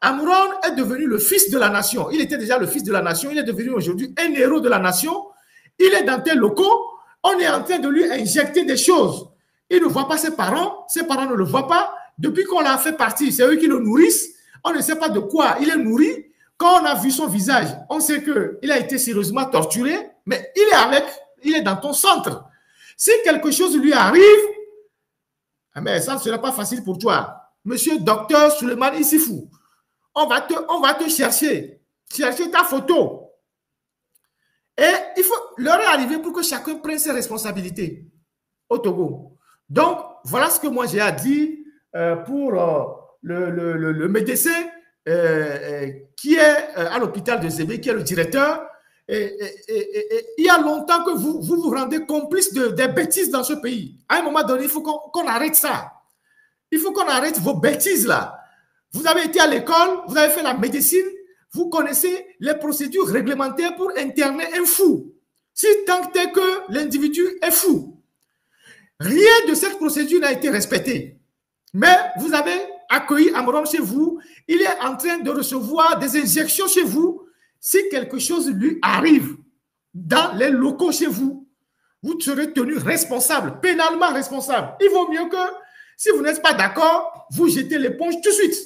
Amron est devenu le fils de la nation. Il était déjà le fils de la nation. Il est devenu aujourd'hui un héros de la nation. Il est dans tes locaux. On est en train de lui injecter des choses. Il ne voit pas ses parents ne le voient pas. Depuis qu'on l'a fait partir, c'est eux qui le nourrissent. On ne sait pas de quoi il est nourri. Quand on a vu son visage, on sait qu'il a été sérieusement torturé, mais il est dans ton centre. Si quelque chose lui arrive, mais ça ne sera pas facile pour toi. Monsieur Docteur Suleiman Issifou, on va te chercher ta photo. Et l'heure est arrivée pour que chacun prenne ses responsabilités au Togo. Donc, voilà ce que moi j'ai à dire pour le médecin qui est à l'hôpital de Zébé, qui est le directeur. Il y a longtemps que vous rendez complice des bêtises dans ce pays. À un moment donné, il faut qu'on arrête ça. Il faut qu'on arrête vos bêtises là. Vous avez été à l'école, vous avez fait la médecine, vous connaissez les procédures réglementaires pour interner un fou. Si tant est que l'individu est fou, rien de cette procédure n'a été respecté. Mais vous avez accueilli Amron chez vous, il est en train de recevoir des injections chez vous. Si quelque chose lui arrive dans les locaux chez vous, vous serez tenu responsable, pénalement responsable. Il vaut mieux que, si vous n'êtes pas d'accord, vous jetez l'éponge tout de suite.